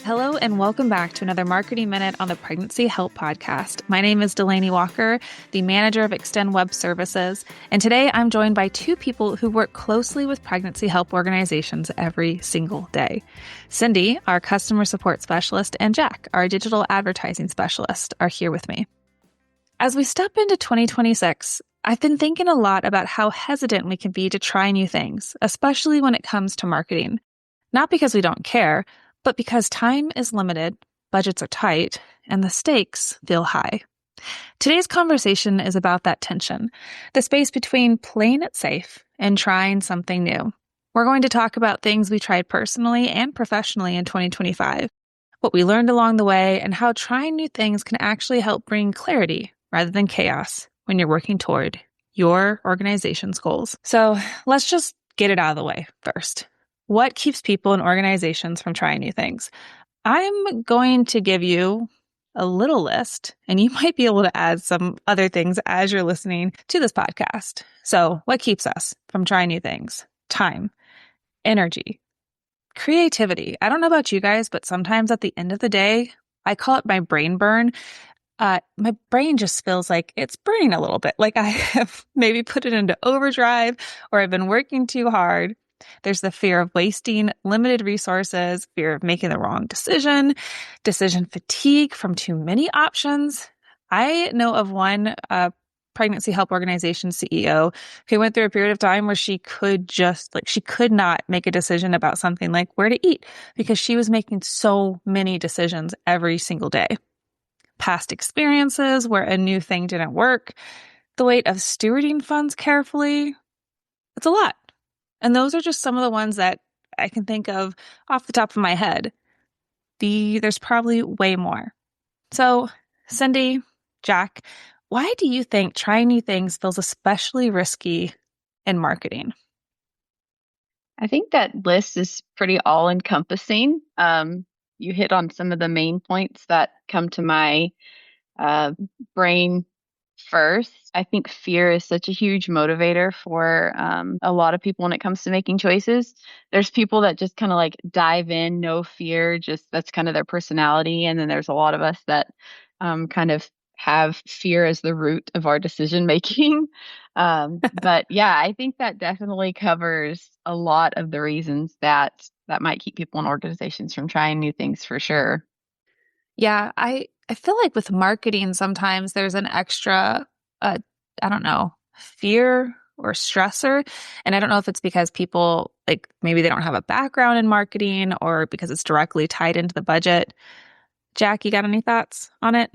Hello and welcome back to another Marketing Minute on the Pregnancy Help Podcast. My name is Delaney Walker, the manager of Extend Web Services, and today I'm joined by two people who work closely with pregnancy help organizations every single day. Cyndie, our customer support specialist, and Jack, our digital advertising specialist, are here with me. As we step into 2026, I've been thinking a lot about how hesitant we can be to try new things, especially when it comes to marketing. Not because we don't care, but because time is limited, budgets are tight, and the stakes feel high. Today's conversation is about that tension, the space between playing it safe and trying something new. We're going to talk about things we tried personally and professionally in 2025, what we learned along the way, and how trying new things can actually help bring clarity rather than chaos when you're working toward your organization's goals. So let's just get it out of the way first. What keeps people and organizations from trying new things? I'm going to give you a little list, and you might be able to add some other things as you're listening to this podcast. So, what keeps us from trying new things? Time, energy, creativity. I don't know about you guys, but sometimes at the end of the day, I call it my brain burn. My brain just feels like it's burning a little bit, like I have maybe put it into overdrive or I've been working too hard. There's the fear of wasting limited resources, fear of making the wrong decision fatigue from too many options. I know of one pregnancy help organization CEO who went through a period of time where she could not make a decision about something like where to eat because she was making so many decisions every single day. Past experiences where a new thing didn't work, the weight of stewarding funds carefully. It's a lot. And those are just some of the ones that I can think of off the top of my head. There's probably way more. So, Cyndie, Jack, why do you think trying new things feels especially risky in marketing? I think that list is pretty all-encompassing. You hit on some of the main points that come to my brain first. I think fear is such a huge motivator for a lot of people when it comes to making choices. There's people that just kind of like dive in, no fear, just that's kind of their personality. And then there's a lot of us that kind of have fear as the root of our decision making. But yeah, I think that definitely covers a lot of the reasons that might keep people in organizations from trying new things for sure. Yeah, I feel like with marketing, sometimes there's an extra, I don't know, fear or stressor. And I don't know if it's because people, like, maybe they don't have a background in marketing or because it's directly tied into the budget. Jack, you got any thoughts on it?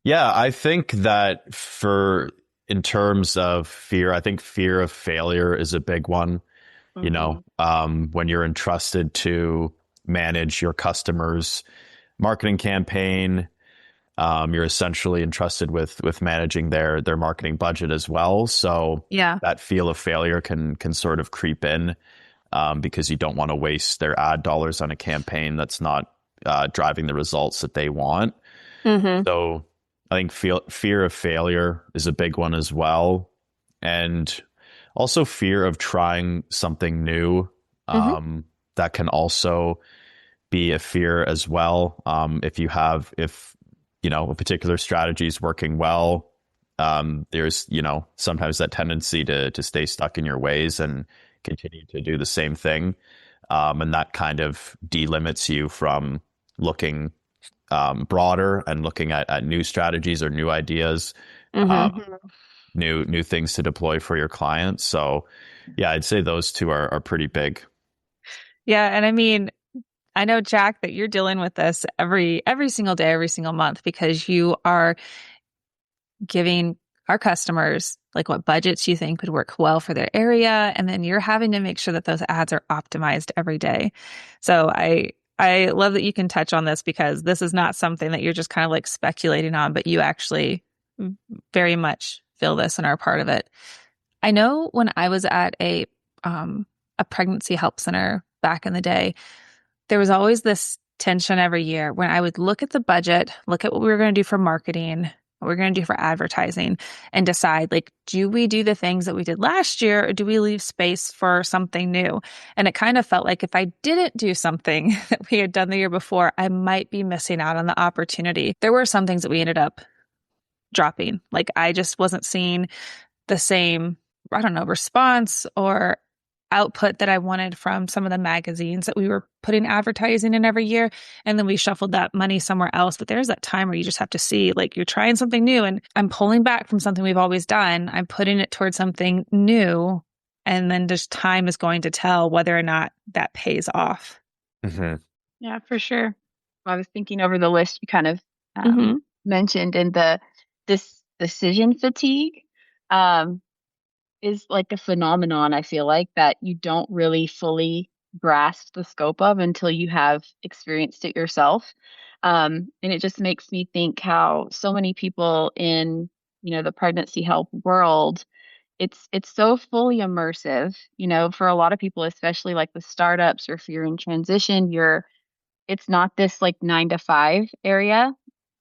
Yeah, I think that in terms of fear, I think fear of failure is a big one. When you're entrusted to manage your customers' marketing campaign, you're essentially entrusted with managing their marketing budget as well. So Yeah. that feel of failure can sort of creep in because you don't want to waste their ad dollars on a campaign that's not driving the results that they want. Mm-hmm. So I think fear of failure is a big one as well. And also fear of trying something new. Mm-hmm. That can also be a fear as well. If a particular strategy is working well, there's, sometimes that tendency to stay stuck in your ways and continue to do the same thing. And that kind of delimits you from looking broader and looking at new strategies or new ideas, Mm-hmm. new things to deploy for your clients. So yeah, I'd say those two are pretty big. Yeah. And I mean, I know, Jack, that you're dealing with this every single day, every single month, because you are giving our customers like what budgets you think would work well for their area. And then you're having to make sure that those ads are optimized every day. So I love that you can touch on this because this is not something that you're just kind of like speculating on, but you actually very much feel this and are part of it. I know when I was at a pregnancy help center back in the day, there was always this tension every year when I would look at the budget, look at what we were going to do for marketing, what we're going to do for advertising and decide, like, do we do the things that we did last year or do we leave space for something new? And it kind of felt like if I didn't do something that we had done the year before, I might be missing out on the opportunity. There were some things that we ended up dropping. Like I just wasn't seeing the same, I don't know, response or output that I wanted from some of the magazines that we were putting advertising in every year. And then we shuffled that money somewhere else. But there's that time where you just have to see, like, you're trying something new and I'm pulling back from something we've always done. I'm putting it towards something new. And then just time is going to tell whether or not that pays off. Mm-hmm. Yeah, for sure. I was thinking over the list you kind of Mm-hmm. mentioned, and this decision fatigue is like a phenomenon, I feel like, that you don't really fully grasp the scope of until you have experienced it yourself. And it just makes me think how so many people in, the pregnancy help world, it's so fully immersive, for a lot of people, especially like the startups, or if you're in transition, it's not this like 9 to 5 area.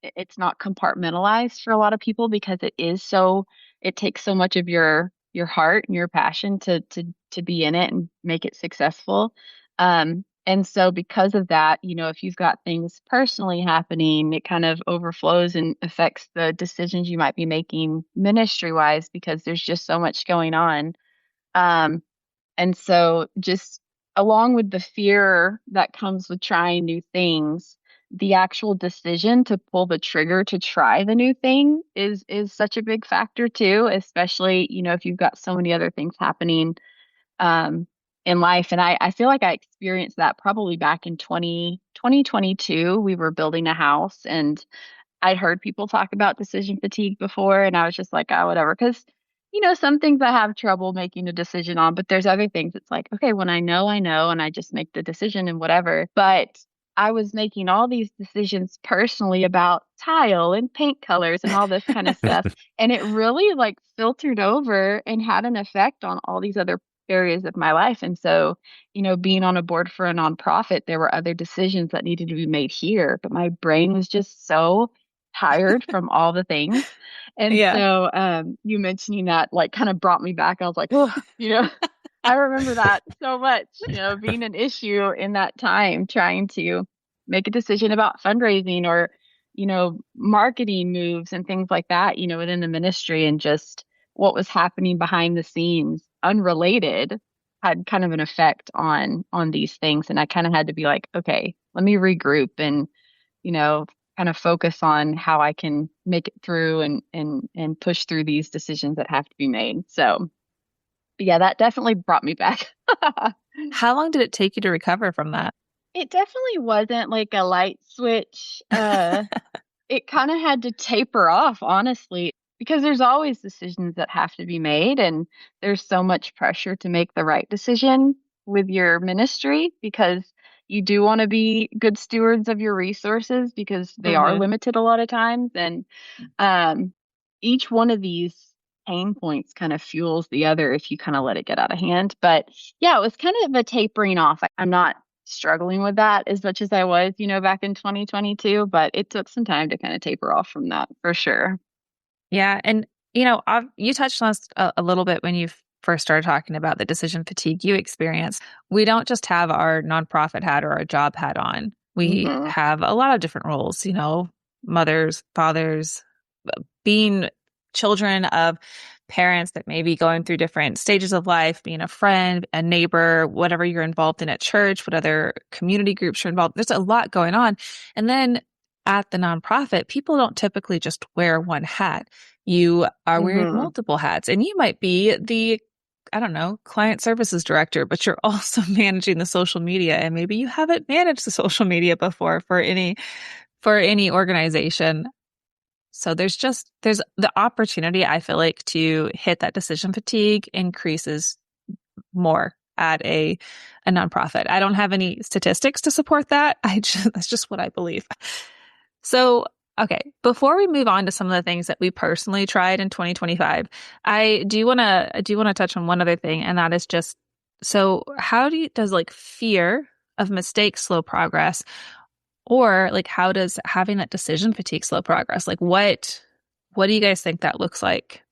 It's not compartmentalized for a lot of people because it takes so much of your heart and your passion to be in it and make it successful. And so because of that, if you've got things personally happening, it kind of overflows and affects the decisions you might be making ministry wise because there's just so much going on. Um, and so just along with the fear that comes with trying new things, the actual decision to pull the trigger to try the new thing is such a big factor too, especially, if you've got so many other things happening um in life. And I feel like I experienced that probably back in 2022. We were building a house and I'd heard people talk about decision fatigue before, and I was just like, oh, whatever. Because, some things I have trouble making a decision on, but there's other things it's like, okay, when I know, and I just make the decision and whatever. But I was making all these decisions personally about tile and paint colors and all this kind of stuff. And it really like filtered over and had an effect on all these other areas of my life. And so, being on a board for a nonprofit, there were other decisions that needed to be made here, but my brain was just so tired from all the things. And Yeah. so you mentioning that like kind of brought me back. I was like, oh, I remember that so much, being an issue in that time, trying to make a decision about fundraising or, marketing moves and things like that, within the ministry, and just what was happening behind the scenes, unrelated, had kind of an effect on these things. And I kind of had to be like, okay, let me regroup and, you know, kind of focus on how I can make it through and push through these decisions that have to be made. So yeah, that definitely brought me back. How long did it take you to recover from that? It definitely wasn't like a light switch. It kind of had to taper off, honestly, because there's always decisions that have to be made, and there's so much pressure to make the right decision with your ministry because you do want to be good stewards of your resources because they are Mm-hmm. limited a lot of times. And um, each one of these pain points kind of fuels the other if you kind of let it get out of hand. But yeah, it was kind of a tapering off. I'm not struggling with that as much as I was, back in 2022, but it took some time to kind of taper off from that for sure. Yeah. And, you touched on this a little bit when you first started talking about the decision fatigue you experience. We don't just have our nonprofit hat or our job hat on. We Hmm. have a lot of different roles, mothers, fathers, being children of parents that may be going through different stages of life, being a friend, a neighbor, whatever you're involved in at church, what other community groups you're involved. There's a lot going on. And then at the nonprofit, people don't typically just wear one hat. You are wearing Hmm. multiple hats, and you might be the, I don't know, client services director, but you're also managing the social media, and maybe you haven't managed the social media before for any organization. So there's the opportunity, I feel like, to hit that decision fatigue increases more at a nonprofit. I don't have any statistics to support that. That's just what I believe. So, okay, before we move on to some of the things that we personally tried in 2025, I do want to touch on one other thing, and that is just, so how does like fear of mistakes slow progress? Or like, how does having that decision fatigue slow progress? Like, what What do you guys think that looks like?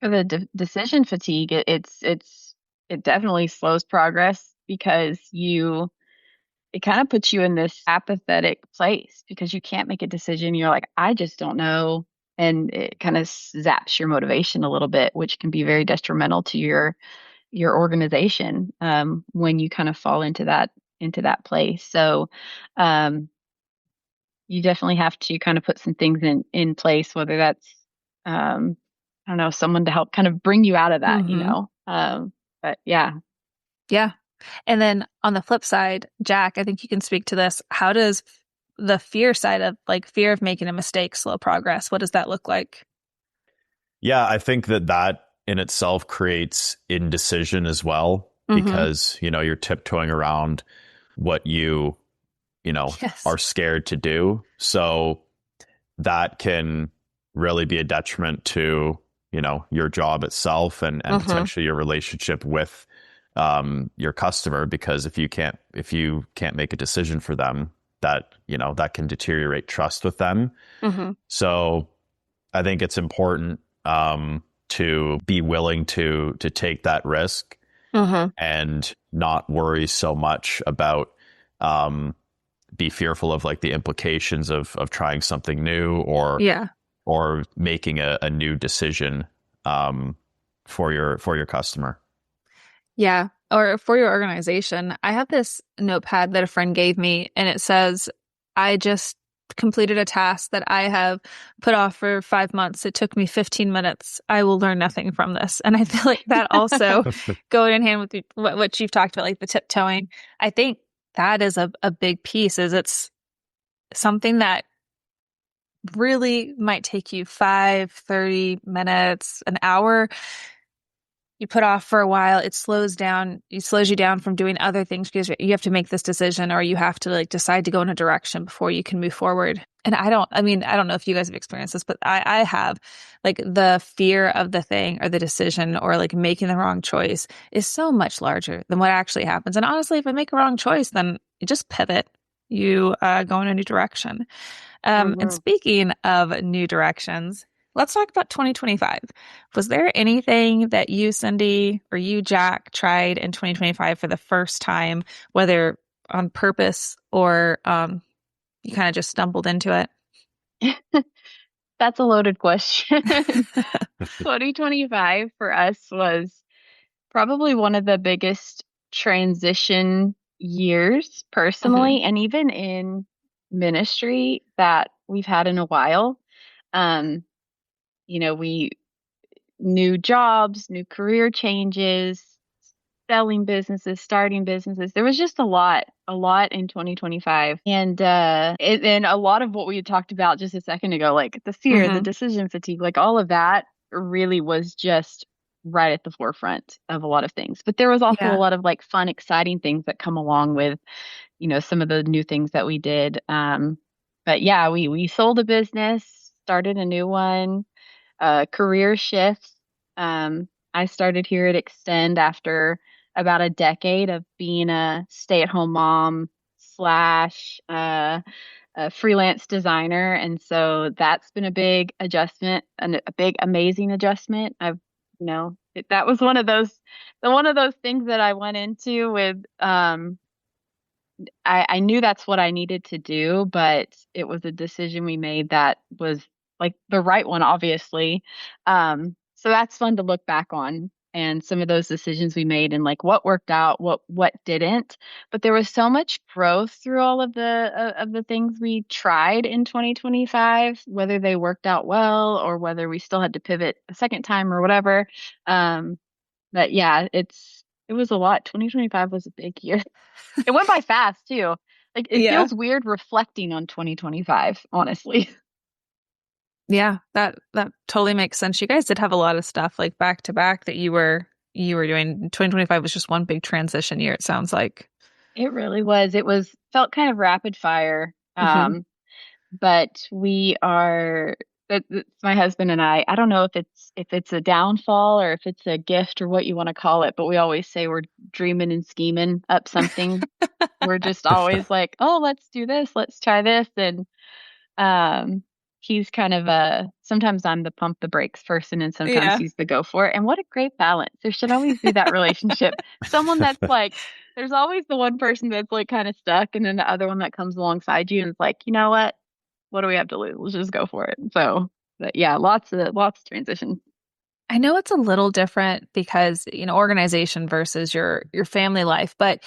For the decision fatigue, it definitely slows progress because it kind of puts you in this apathetic place because you can't make a decision. You're like, I just don't know. And it kind of zaps your motivation a little bit, which can be very detrimental to your organization when you kind of fall into that place. So um, you definitely have to kind of put some things in place, whether that's I don't know, someone to help kind of bring you out of that, you Mm-hmm. know. But yeah. Yeah. And then on the flip side, Jack, I think you can speak to this. How does the fear side of like fear of making a mistake slow progress? What does that look like? Yeah, I think that in itself creates indecision as well Mm-hmm. because, you're tiptoeing around what you Yes. are scared to do. So that can really be a detriment to, your job itself and Mm-hmm. potentially your relationship with your customer, because if you can't make a decision for them, that can deteriorate trust with them. Mm-hmm. So I think it's important to be willing to take that risk Mm-hmm. and not worry so much about um, be fearful of like the implications of trying something new Yeah. or making a new decision um, for your customer. Yeah. Or for your organization. I have this notepad that a friend gave me, and it says, I just completed a task that I have put off for 5 months. It took me 15 minutes. I will learn nothing from this. And I feel like that also going in hand with what you've talked about, like the tiptoeing. I think that is a big piece, is it's something that really might take you 30 minutes, an hour you put off for a while, it slows you down from doing other things because you have to make this decision or you have to like decide to go in a direction before you can move forward. And I don't know if you guys have experienced this, but I have like the fear of the thing or the decision or like making the wrong choice is so much larger than what actually happens. And honestly, if I make a wrong choice, then you just pivot, you go in a new direction. And Hmm. speaking of new directions, let's talk about 2025. Was there anything that you, Cyndie, or you, Jack, tried in 2025 for the first time, whether on purpose or you kind of just stumbled into it? That's a loaded question. 2025 for us was probably one of the biggest transition years Hmm. personally and even in ministry that we've had in a while. Um, we new jobs, new career changes, selling businesses, starting businesses. There was just a lot in 2025. And a lot of what we had talked about just a second ago, like the fear, the Hmm. decision fatigue, like all of that really was just right at the forefront of a lot of things. But there was also a Yeah. lot of like fun, exciting things that come along with, some of the new things that we did. But yeah, we sold a business, started a new one, career shifts. I started here at Extend after about a decade of being a stay-at-home mom slash a freelance designer, and so that's been a big adjustment and a big amazing adjustment. That was one of those things that I went into with I knew that's what I needed to do, but it was a decision we made that was like the right one, obviously. So that's fun to look back on and some of those decisions we made and like what worked out, what didn't. But there was so much growth through all of the things we tried in 2025, whether they worked out well or whether we still had to pivot a second time or whatever. Um, but yeah, it was a lot. 2025 was a big year. It went by fast too. Like it Yeah. feels weird reflecting on 2025, honestly. Yeah. That totally makes sense. You guys did have a lot of stuff like back to back that you were doing. 2025 was just one big transition year, it sounds like. It really was. It was felt kind of rapid fire. Hmm. But we are that's my husband and I don't know if it's a downfall or if it's a gift or what you want to call it, but we always say we're dreaming and scheming up something. We're just always like, oh, let's do this, let's try this. And um he's kind of sometimes I'm the pump the brakes person and sometimes Yeah. he's the go for it. And what a great balance. There should always be that relationship. Someone that's like, there's always the one person that's like kind of stuck and then the other one that comes alongside you and is like, you know what do we have to lose? Let's just go for it. So, but yeah, lots of transition. I know it's a little different because, organization versus your family life, but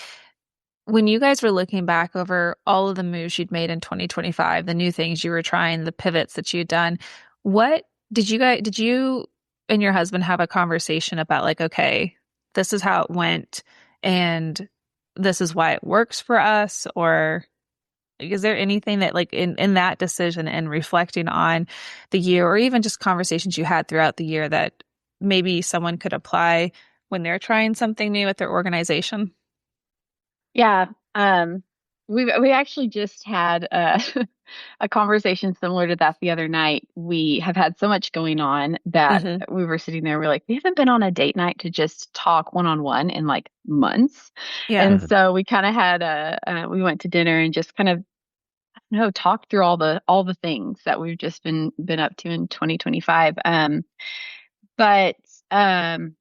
when you guys were looking back over all of the moves you'd made in 2025, the new things you were trying, the pivots that you'd done, what did you and your husband have a conversation about like, okay, this is how it went and this is why it works for us? Or is there anything that like in that decision and reflecting on the year or even just conversations you had throughout the year that maybe someone could apply when they're trying something new at their organization? Yeah. We actually just had a conversation similar to that the other night. We have had so much going on that Hmm. we were sitting there. We're like, we haven't been on a date night to just talk one on one in like months. Yeah. And so we kind of had we went to dinner and just kind of, talked through all the things that we've just been up to in 2025. But um,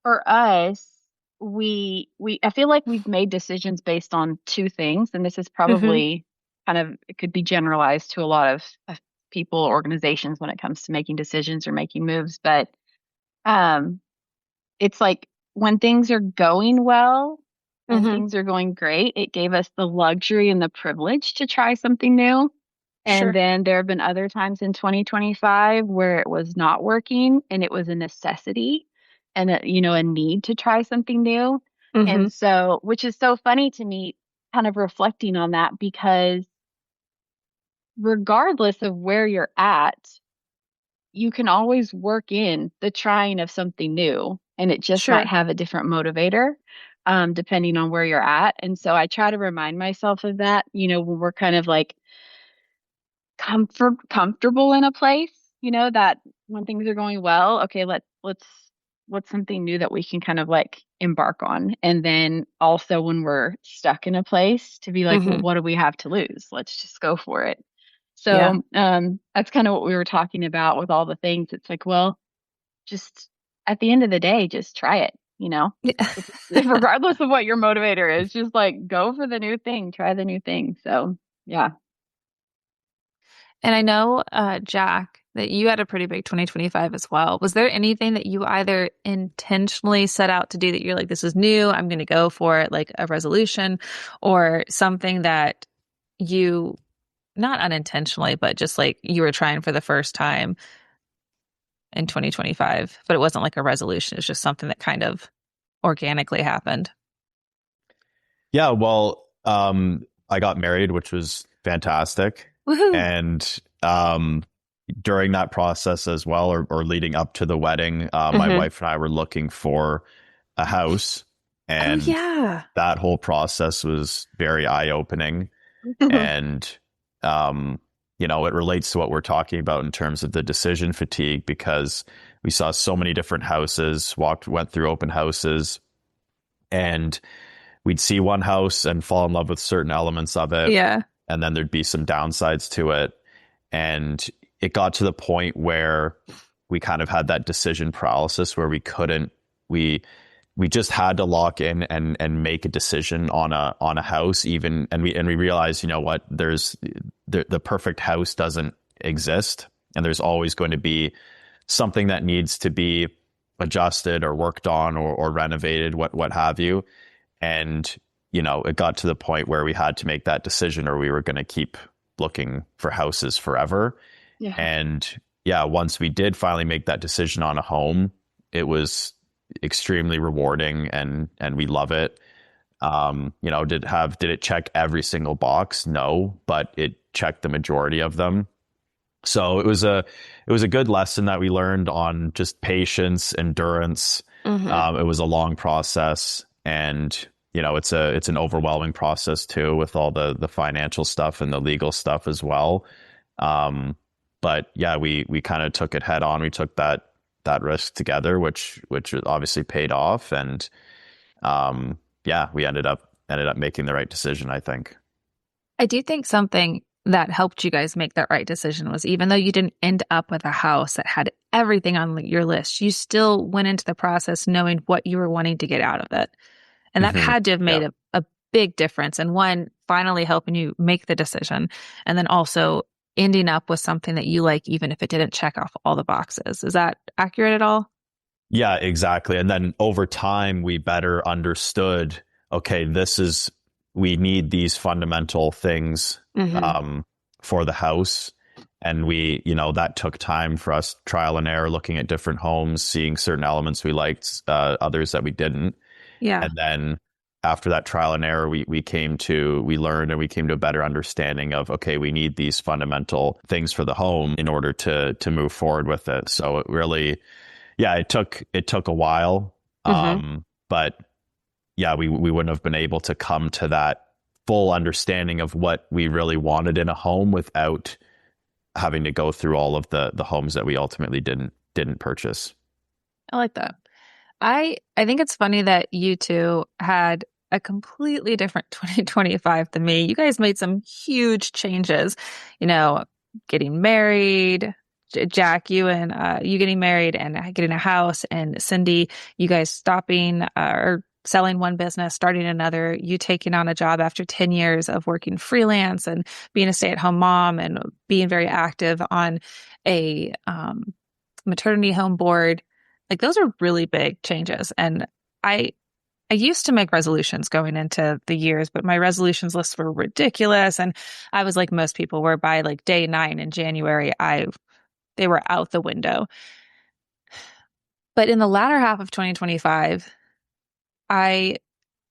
for us, we I feel like we've made decisions based on two things, and this is Hmm. probably kind of it could be generalized to a lot of people, organizations when it comes to making decisions or making moves. But um, it's like when things are going well and Hmm. things are going great, it gave us the luxury and the privilege to try something new. And Sure. then there have been other times in 2025 where it was not working and it was a necessity and a need to try something new. Hmm. And so, which is so funny to me, kind of reflecting on that because regardless of where you're at, you can always work in the trying of something new and it just might Sure. have a different motivator, depending on where you're at. And so I try to remind myself of that, when we're kind of like, comfortable in a place, that when things are going well, okay, let's what's something new that we can kind of like embark on. And then also when we're stuck in a place to be like, well, Hmm. what do we have to lose? Let's just go for it. Yeah. So that's kind of what we were talking about with all the things. It's like, well, just at the end of the day, just try it. Yeah. It's regardless of what your motivator is, just like go for the new thing, try the new thing. So yeah. And I know, Jack, that you had a pretty big 2025 as well. Was there anything that you either intentionally set out to do that you're like, this is new, I'm going to go for it, like a resolution, or something that you, not unintentionally, but just like you were trying for the first time in 2025, but it wasn't like a resolution. It's just something that kind of organically happened. Yeah, well, I got married, which was fantastic. Woohoo. And during that process as well, or leading up to the wedding, my Hmm. wife and I were looking for a house. Oh, And yeah. that whole process was very eye-opening. And, it relates to what we're talking about in terms of the decision fatigue because we saw so many different houses, went through open houses, and we'd see one house and fall in love with certain elements of it. Yeah. And then there'd be some downsides to it. And it got to the point where we kind of had that decision paralysis where we just had to lock in and make a decision on a house even and we realized, what, the perfect house doesn't exist, and there's always going to be something that needs to be adjusted or worked on or renovated, what have you. And, it got to the point where we had to make that decision or we were going to keep looking for houses forever. Yeah. And yeah, once we did finally make that decision on a home, it was extremely rewarding and we love it. Did it check every single box? No, but it checked the majority of them. So it was a good lesson that we learned on just patience, endurance. Hmm. It was a long process, and it's an overwhelming process too with all the financial stuff and the legal stuff as well. Um, but yeah, we kind of took it head on. We took that risk together, which obviously paid off, and yeah, we ended up making the right decision, I think. I do think something that helped you guys make that right decision was even though you didn't end up with a house that had everything on your list, you still went into the process knowing what you were wanting to get out of it. And that Mm-hmm. had to have made Yeah. a big difference. And one, finally helping you make the decision. And then also ending up with something that you like, even if it didn't check off all the boxes. Is that accurate at all? Yeah, exactly. And then over time, we better understood, okay, we need these fundamental things Mm-hmm. for the house. And that took time for us, trial and error, looking at different homes, seeing certain elements we liked, others that we didn't. Yeah. And then after that trial and error, we learned and we came to a better understanding of, okay, we need these fundamental things for the home in order to move forward with it. So it really, yeah, it took a while. Mm-hmm. But yeah, we wouldn't have been able to come to that full understanding of what we really wanted in a home without having to go through all of the homes that we ultimately didn't purchase. I like that. I think it's funny that you two had a completely different 2025 than me. You guys made some huge changes, getting married. Jack, you getting married and getting a house, and Cyndie, you guys stopping or selling one business, starting another, you taking on a job after 10 years of working freelance and being a stay-at-home mom and being very active on a maternity home board. Like those are really big changes. And I used to make resolutions going into the years, but my resolutions lists were ridiculous. And I was like most people where by like day 9 in January, they were out the window. But in the latter half of 2025, I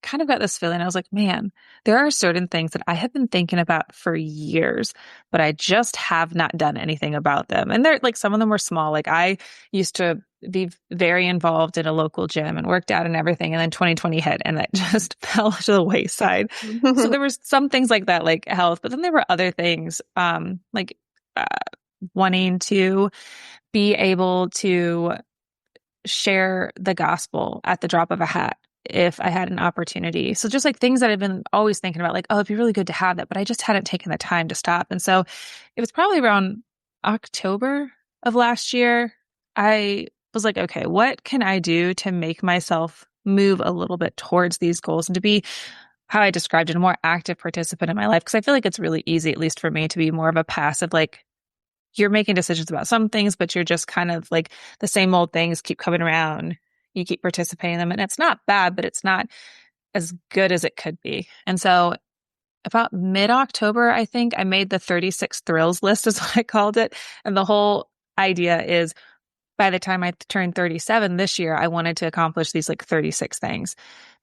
kind of got this feeling. I was like, man, there are certain things that I have been thinking about for years, but I just have not done anything about them. And they're like, some of them were small. Like I used to be very involved in a local gym and worked out and everything. And then 2020 hit and that just fell to the wayside. So there was some things like that, like health, but then there were other things, like uh, wanting to be able to share the gospel at the drop of a hat if I had an opportunity. So just like things that I've been always thinking about, like, oh, it'd be really good to have that, but I just hadn't taken the time to stop. And so it was probably around October of last year. I was like, okay, what can I do to make myself move a little bit towards these goals and to be how I described it, a more active participant in my life? Because I feel like it's really easy, at least for me, to be more of a passive, like, you're making decisions about some things, but you're just kind of like the same old things keep coming around. You keep participating in them, and it's not bad, but it's not as good as it could be. And so about mid-October, I think I made the 36 thrills list is what I called it. And the whole idea is by the time I turned 37 this year, I wanted to accomplish these like 36 things.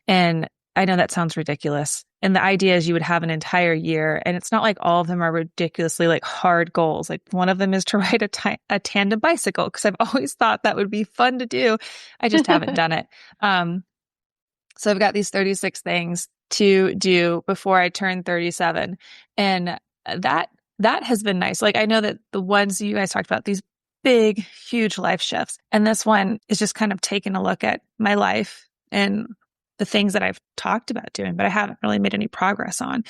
And I know that sounds ridiculous. And the idea is you would have an entire year, and it's not like all of them are ridiculously like hard goals. Like one of them is to ride a tandem bicycle because I've always thought that would be fun to do. I just haven't done it. So I've got these 36 things to do before I turn 37. And that has been nice. Like I know that the ones you guys talked about, these big, huge life shifts. And this one is just kind of taking a look at my life and the things that I've talked about doing, but I haven't really made any progress on,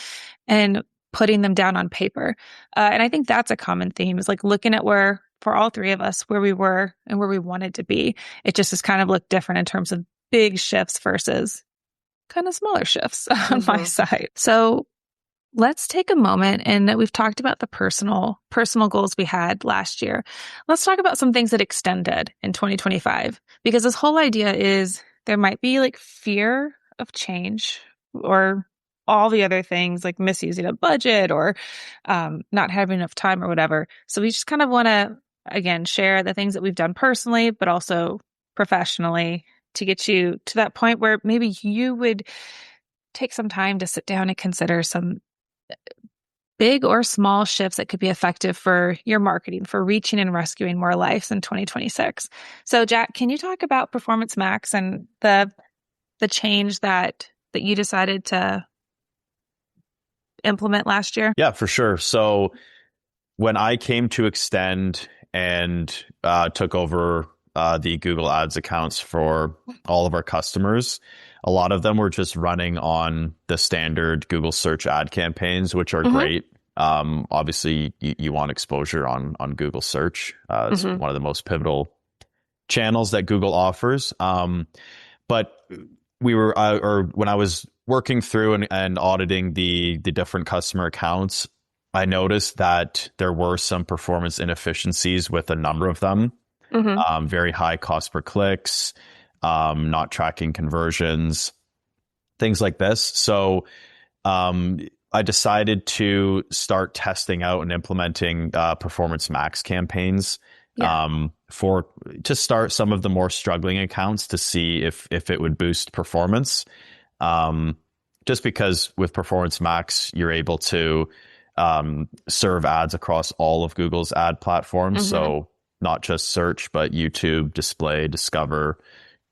and putting them down on paper. And I think that's a common theme is like looking at where, for all three of us, where we were and where we wanted to be. It just has kind of looked different in terms of big shifts versus kind of smaller shifts on my side. So let's take a moment, and we've talked about the personal goals we had last year. Let's talk about some things that extended in 2025, because this whole idea is there might be like fear of change or all the other things like misusing a budget or not having enough time or whatever. So we just kind of want to, again, share the things that we've done personally, but also professionally to get you to that point where maybe you would take some time to sit down and consider some big or small shifts that could be effective for your marketing, for reaching and rescuing more lives in 2026. So Jack, can you talk about Performance Max and the change that you decided to implement last year? Yeah, for sure. So when I came to Extend and took over the Google Ads accounts for all of our customers, a lot of them were just running on the standard Google search ad campaigns, which are great. Obviously, you want exposure on Google search. It's Mm-hmm. one of the most pivotal channels that Google offers. But we were, or when I was working through and auditing the different customer accounts, I noticed that there were some performance inefficiencies with a number of them. Mm-hmm. Very high cost per clicks, not tracking conversions, things like this. So I decided to start testing out and implementing Performance Max campaigns Yeah. for to start some of the more struggling accounts to see if it would boost performance. Just because with Performance Max, you're able to serve ads across all of Google's ad platforms. Mm-hmm. So not just search, but YouTube, display, discover,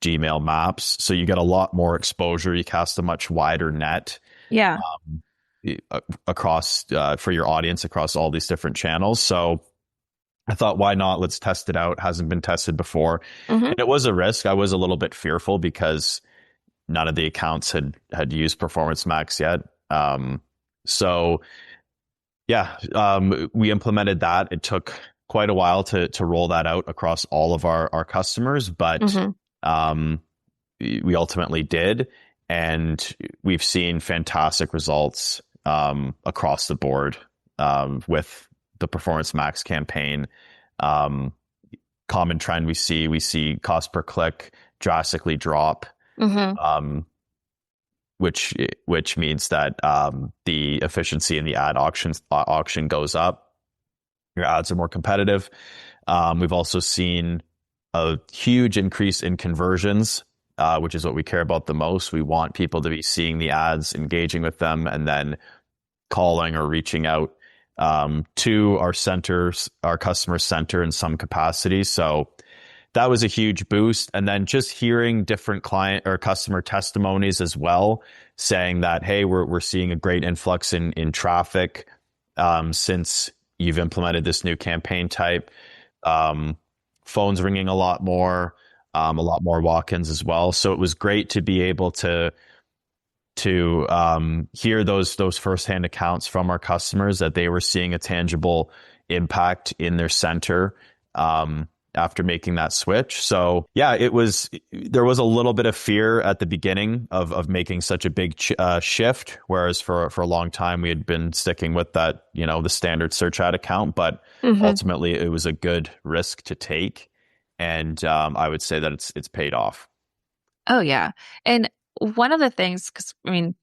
Gmail, Maps. So you get a lot more exposure. You cast a much wider net Yeah. across for your audience across all these different channels. So I thought, why not? Let's test it out. Hasn't been tested before. Mm-hmm. And it was a risk. I was a little bit fearful because none of the accounts had used Performance Max yet. So yeah, we implemented that. It took quite a while to roll that out across all of our customers, but Mm-hmm. um, we ultimately did, and we've seen fantastic results across the board with the Performance Max campaign. Um, Common trend we see cost per click drastically drop, Mm-hmm. um, which means that the efficiency in the ad auction goes up. Your ads are more competitive. We've also seen a huge increase in conversions, which is what we care about the most. We want people to be seeing the ads, engaging with them, and then calling or reaching out to our centers, our customer center in some capacity. So that was a huge boost. And then just hearing different client or customer testimonies as well, saying that, hey, we're seeing a great influx in traffic since you've implemented this new campaign type. Um, Phones ringing a lot more walk-ins as well. So it was great to be able to hear those firsthand accounts from our customers that they were seeing a tangible impact in their center after making that switch. So yeah, there was a little bit of fear at the beginning of making such a big shift, whereas for a long time we had been sticking with that, the standard search ad account, but Mm-hmm. ultimately it was a good risk to take, and I would say that it's paid off. Oh, yeah. And one of the things, because I mean,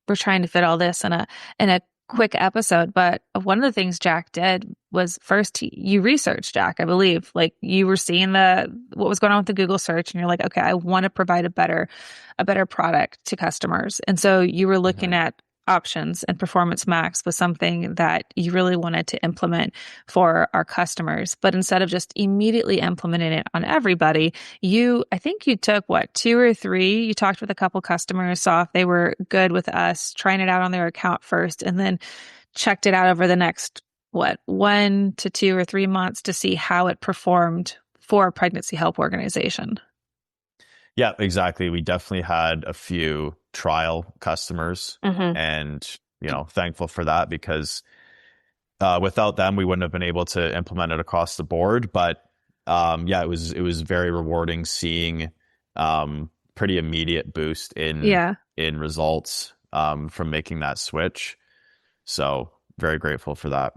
we're trying to fit all this in a quick episode, but one of the things Jack did was first you researched, Jack, I believe, like you were seeing what was going on with the Google search, and you're like, okay, I want to provide a better product to customers, and so you were looking Mhm. at options, and Performance Max was something that you really wanted to implement for our customers. But instead of just immediately implementing it on everybody, I think you took what, two or three, you talked with a couple customers, saw if they were good with us, trying it out on their account first, and then checked it out over the next, what, 1 to 2 or 3 months to see how it performed for a pregnancy help organization. Yeah, exactly. We definitely had a few trial customers, Mm-hmm. and thankful for that because without them, we wouldn't have been able to implement it across the board. But yeah, it was very rewarding seeing pretty immediate boost Yeah. in results from making that switch. So very grateful for that.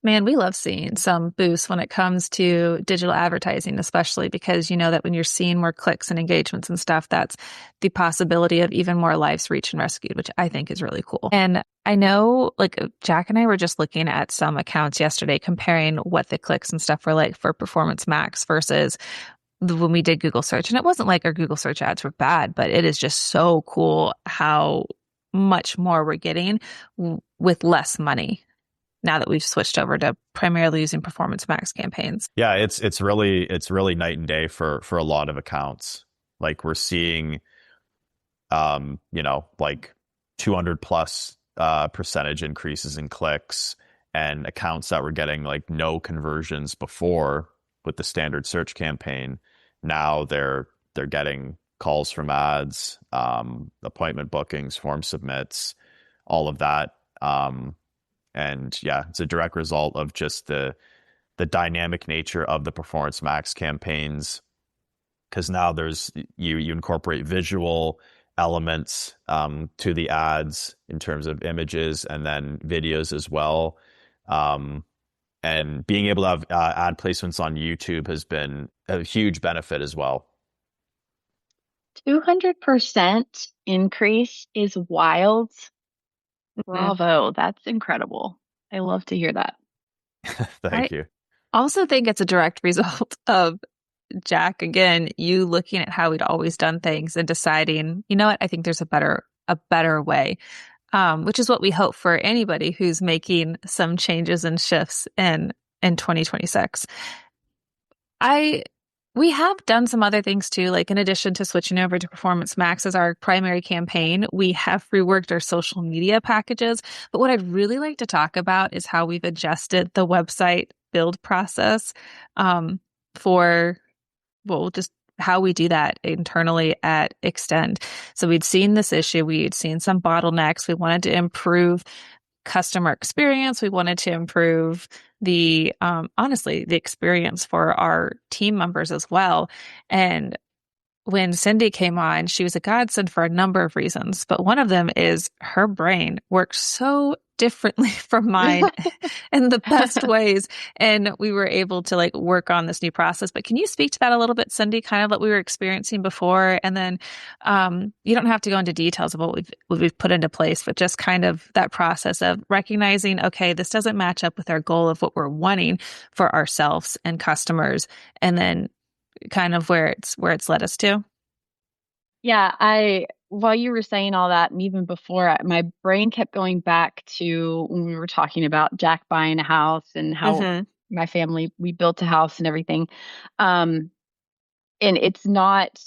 Man, we love seeing some boosts when it comes to digital advertising, especially because you know that when you're seeing more clicks and engagements and stuff, that's the possibility of even more lives reached and rescued, which I think is really cool. And I know, like, Jack and I were just looking at some accounts yesterday, comparing what the clicks and stuff were like for Performance Max versus when we did Google search. And it wasn't like our Google search ads were bad, but it is just so cool how much more we're getting with less money now that we've switched over to primarily using Performance Max campaigns. Yeah, it's really night and day for a lot of accounts. Like we're seeing like 200 plus percentage increases in clicks, and accounts that were getting like no conversions before with the standard search campaign. Now they're getting calls from ads, appointment bookings, form submits, all of that. And yeah, it's a direct result of just the dynamic nature of the Performance Max campaigns, because now there's you incorporate visual elements to the ads in terms of images and then videos as well. And being able to have ad placements on YouTube has been a huge benefit as well. 200% increase is wild. Mhm. Bravo. That's incredible. I love to hear that. I Thank you. also think it's a direct result of Jack, again, you looking at how we'd always done things and deciding, you know what, I think there's a better way. Which is what we hope for anybody who's making some changes and shifts in 2026. We have done some other things too, like in addition to switching over to Performance Max as our primary campaign, we have reworked our social media packages. But what I'd really like to talk about is how we've adjusted the website build process for, well, just how we do that internally at Extend. So we'd seen this issue, we'd seen some bottlenecks. We wanted to improve customer experience. We wanted to improve the honestly the experience for our team members as well. And when Cyndie came on, she was a godsend for a number of reasons, but one of them is her brain works so differently from mine in the best ways. And we were able to like work on this new process. But can you speak to that a little bit, Cyndie, kind of what we were experiencing before? And then you don't have to go into details of what we've put into place, but just kind of that process of recognizing, okay, this doesn't match up with our goal of what we're wanting for ourselves and customers. And then kind of where it's led us to. Yeah, while you were saying all that, and even before, my brain kept going back to when we were talking about Jack buying a house and how Mm-hmm. my family, we built a house and everything. Um, and it's not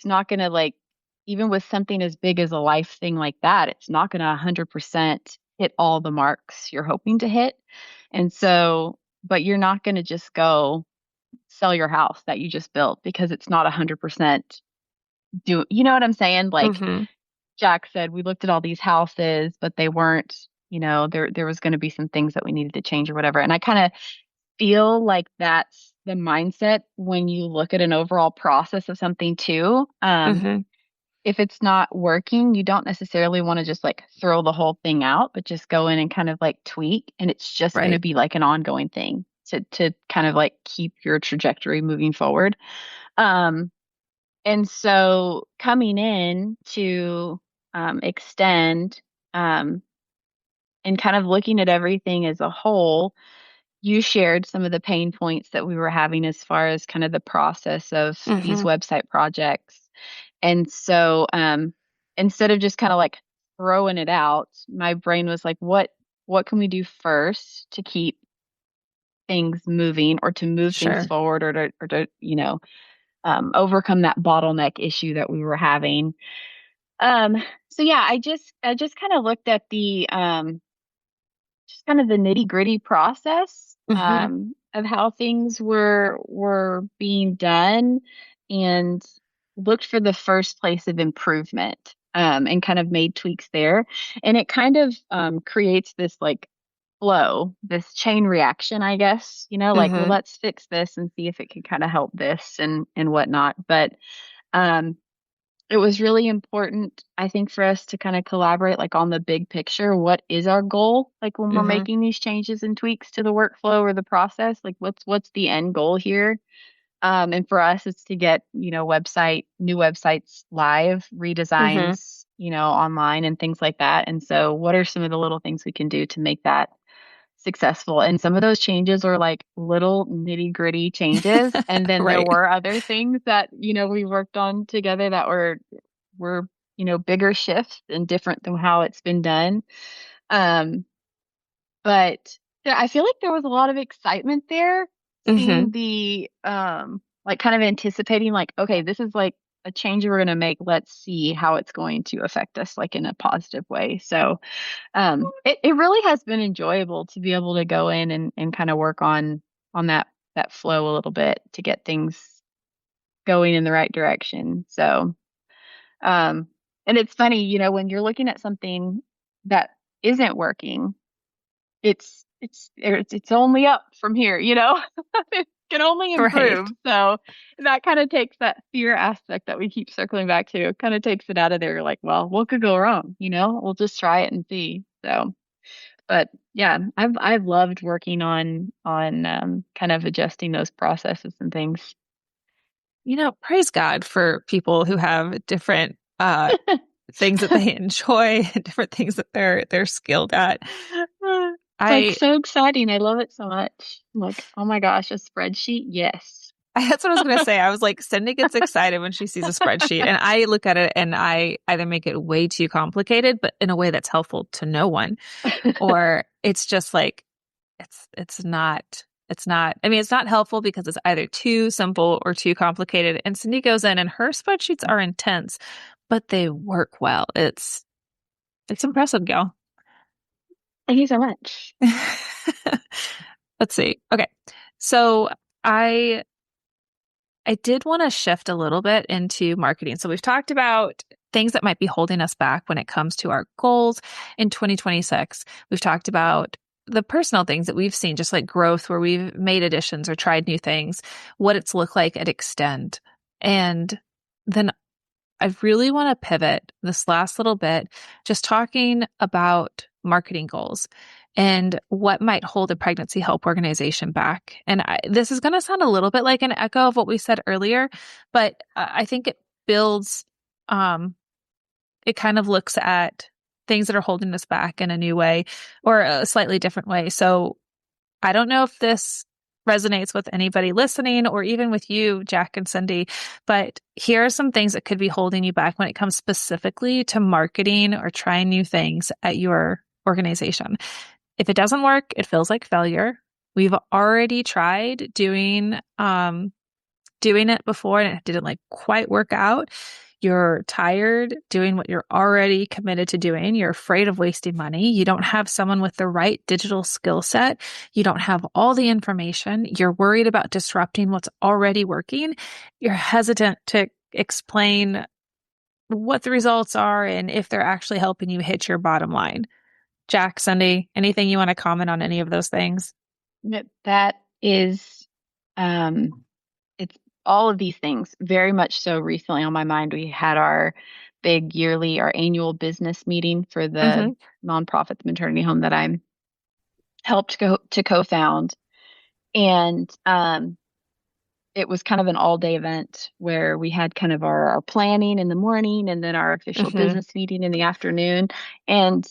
going to like, even with something as big as a life thing like that, it's not going to 100% hit all the marks you're hoping to hit. And so, but you're not going to just go sell your house that you just built because it's not 100% you know what I'm saying? Like Mm-hmm. Jack said, we looked at all these houses, but they weren't, there was going to be some things that we needed to change or whatever. And I kind of feel like that's the mindset when you look at an overall process of something too. Mm-hmm. If it's not working, you don't necessarily want to just like throw the whole thing out, but just go in and kind of like tweak. And it's just going to Right. be like an ongoing thing to kind of like keep your trajectory moving forward. Um, and so coming in to extend um, and kind of looking at everything as a whole, you shared some of the pain points that we were having as far as kind of the process of these Mm-hmm. website projects. And so instead of just kind of like throwing it out, my brain was like, what can we do first to keep things moving or to move things Sure. forward or to overcome that bottleneck issue that we were having. Um, so yeah, I just kind of looked at the just kind of the nitty gritty process Mm-hmm. of how things were being done, and looked for the first place of improvement, and kind of made tweaks there, and it kind of creates this like flow, this chain reaction, I guess. Like, well, Mm-hmm. let's fix this and see if it can kind of help this and whatnot. But um, it was really important, I think, for us to kind of collaborate like on the big picture. What is our goal? Like when we're Mm-hmm. making these changes and tweaks to the workflow or the process, like what's the end goal here? And for us, it's to get, new websites live, Mm-hmm. redesigns, online and things like that. And so what are some of the little things we can do to make that successful? And some of those changes are like little nitty gritty changes. And then there Right. were other things that, we worked on together that were, bigger shifts and different than how it's been done. Um, but I feel like there was a lot of excitement there, Mm-hmm. seeing the like kind of anticipating like, okay, this is like a change we're gonna make. Let's see how it's going to affect us like in a positive way. So it really has been enjoyable to be able to go in and kind of work on that flow a little bit to get things going in the right direction. So um and it's funny, when you're looking at something that isn't working, it's only up from here, it can only Right. improve. So that kind of takes that fear aspect that we keep circling back to. It kind of takes it out of there. Like, well, what could go wrong? We'll just try it and see. So, but yeah, I've loved working on kind of adjusting those processes and things. Praise God for people who have different things that they enjoy, different things that they're skilled at. It's like I so exciting. I love it so much. I'm like, oh my gosh, a spreadsheet? Yes. That's what I was going to say. I was like, Cyndie gets excited when she sees a spreadsheet, and I look at it and I either make it way too complicated, but in a way that's helpful to no one, or it's just like it's not. I mean, it's not helpful because it's either too simple or too complicated. And Cyndie goes in, and her spreadsheets are intense, but they work well. It's impressive, gal. Thank you so much. Let's see. Okay, so I did want to shift a little bit into marketing. So we've talked about things that might be holding us back when it comes to our goals in 2026. We've talked about the personal things that we've seen, just like growth, where we've made additions or tried new things, what it's looked like at Extend. And then I really want to pivot this last little bit, just talking about marketing goals and what might hold a pregnancy help organization back. And this is going to sound a little bit like an echo of what we said earlier, but I think it builds, it kind of looks at things that are holding us back in a new way or a slightly different way. So I don't know if this resonates with anybody listening or even with you, Jack and Cyndie, but here are some things that could be holding you back when it comes specifically to marketing or trying new things at your organization. If it doesn't work, it feels like failure. We've already tried doing it before and it didn't quite work out. You're tired doing what you're already committed to doing. You're afraid of wasting money. You don't have someone with the right digital skill set. You don't have all the information. You're worried about disrupting what's already working. You're hesitant to explain what the results are and if they're actually helping you hit your bottom line. Jack, Cyndie, anything you want to comment on any of those things? That is, it's all of these things very much so recently on my mind. We had our our annual business meeting for the nonprofit maternity home that I'm helped to co-found. And it was kind of an all-day event where we had kind of our planning in the morning and then our official business meeting in the afternoon. And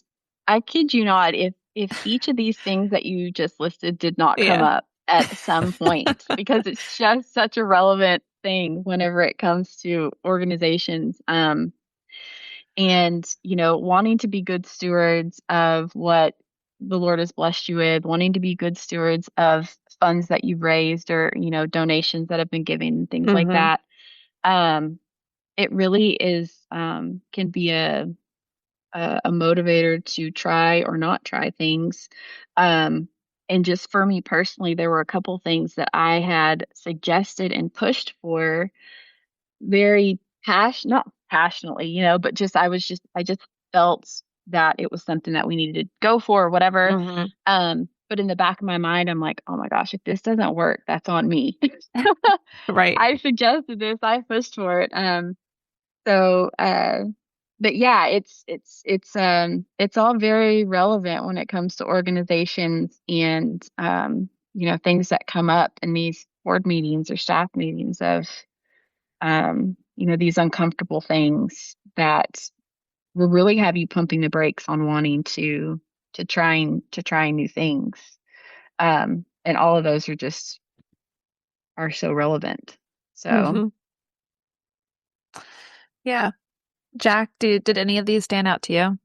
I kid you not, if each of these things that you just listed did not come up at some point, because it's just such a relevant thing whenever it comes to organizations. And, wanting to be good stewards of what the Lord has blessed you with, wanting to be good stewards of funds that you've raised or, donations that have been given, things like that. It really is, can be a motivator to try or not try things. And just for me personally, there were a couple things that I had suggested and pushed for very not passionately, but I just felt that it was something that we needed to go for or whatever. But in the back of my mind, I'm like, oh my gosh, if this doesn't work, that's on me. Right. I suggested this, I pushed for it. So, but yeah, it's all very relevant when it comes to organizations and, things that come up in these board meetings or staff meetings of, these uncomfortable things that will really have you pumping the brakes on wanting to try new things. And all of those are so relevant. So yeah. Jack, did any of these stand out to you?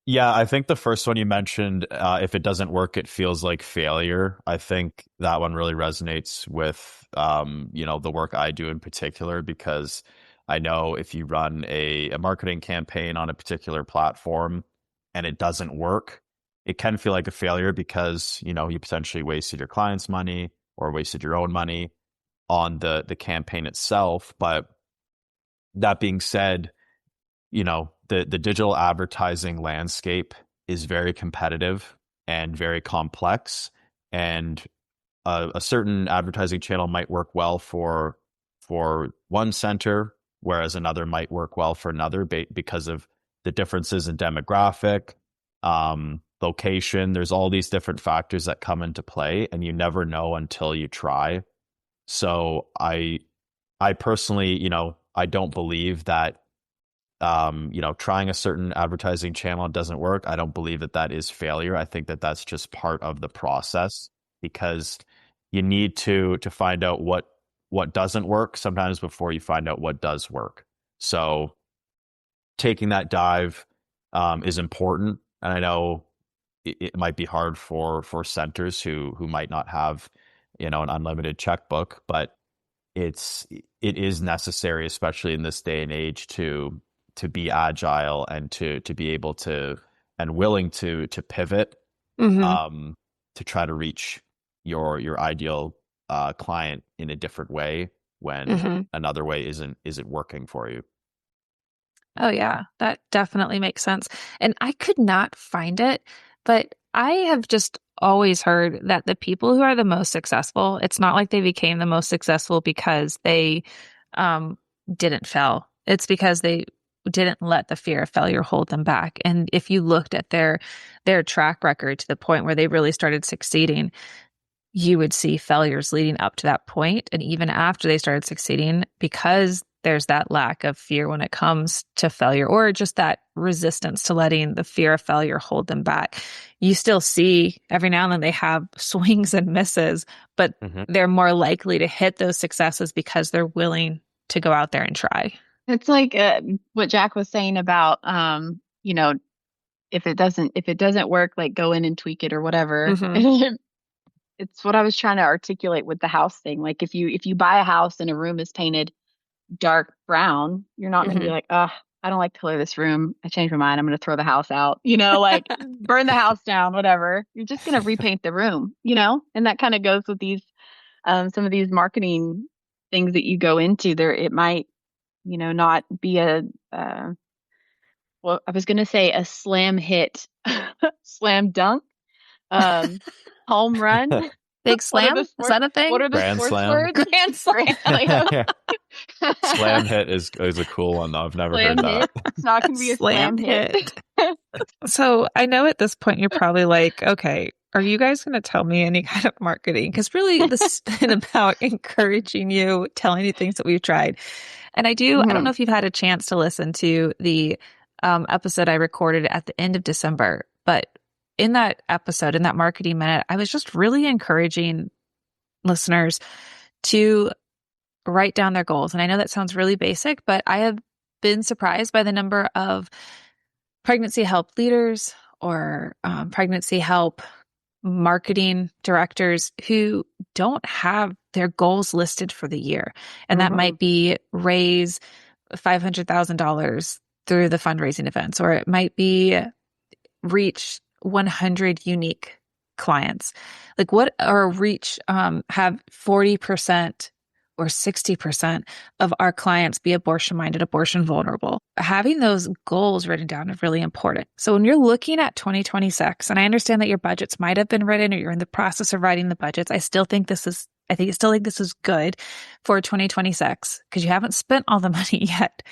Yeah, I think the first one you mentioned, if it doesn't work, it feels like failure. I think that one really resonates with, the work I do in particular, because I know if you run a marketing campaign on a particular platform and it doesn't work, it can feel like a failure because, you potentially wasted your client's money or wasted your own money on the campaign itself. But that being said, the digital advertising landscape is very competitive, and very complex. And a certain advertising channel might work well for one center, whereas another might work well for another because of the differences in demographic, location. There's all these different factors that come into play, and you never know until you try. So I personally, I don't believe that trying a certain advertising channel doesn't work. I don't believe that that is failure. I think that that's just part of the process, because you need to find out what doesn't work sometimes before you find out what does work. So taking that dive is important, and I know it might be hard for centers who might not have an unlimited checkbook, but it is necessary, especially in this day and age, to be agile and to be able to and willing to pivot to try to reach your ideal client in a different way when another way isn't working for you. Oh, yeah, that definitely makes sense. And I could not find it, but I have just always heard that the people who are the most successful, it's not like they became the most successful because they didn't fail. It's because they didn't let the fear of failure hold them back. And if you looked at their track record to the point where they really started succeeding, you would see failures leading up to that point, and even after they started succeeding, because there's that lack of fear when it comes to failure, or just that resistance to letting the fear of failure hold them back. You still see every now and then they have swings and misses, but they're more likely to hit those successes because they're willing to go out there and try. It's like what Jack was saying about, if it doesn't work, like go in and tweak it or whatever. It's what I was trying to articulate with the house thing. Like if you buy a house and a room is painted dark brown, you're not going to be like, oh, I don't like the color of this room. I changed my mind. I'm going to throw the house out, like burn the house down, whatever. You're just going to repaint the room, and that kind of goes with these, some of these marketing things that you go into there. It might, not be well, I was going to say a slam hit, slam dunk, home run. Big slam? Is that a thing? What are the Grand sports slam? words? Grand slam. Slam hit is a cool one, though. I've never Slam heard that. hit. It's not going to be a slam hit. So I know at this point you're probably like, okay, are you guys going to tell me any kind of marketing? Because really this has been about encouraging you, telling you things that we've tried. And I don't know if you've had a chance to listen to the episode I recorded at the end of December, but in that episode, in that marketing minute, I was just really encouraging listeners to write down their goals. And I know that sounds really basic, but I have been surprised by the number of pregnancy help leaders or pregnancy help marketing directors who don't have their goals listed for the year. And that might be raise $500,000 through the fundraising events, or it might be reach 100 unique clients. Like or reach, have 40% or 60% of our clients be abortion-minded, abortion vulnerable. Having those goals written down is really important. So when you're looking at 2026, and I understand that your budgets might have been written or you're in the process of writing the budgets, I still think this is good for 2026 because you haven't spent all the money yet.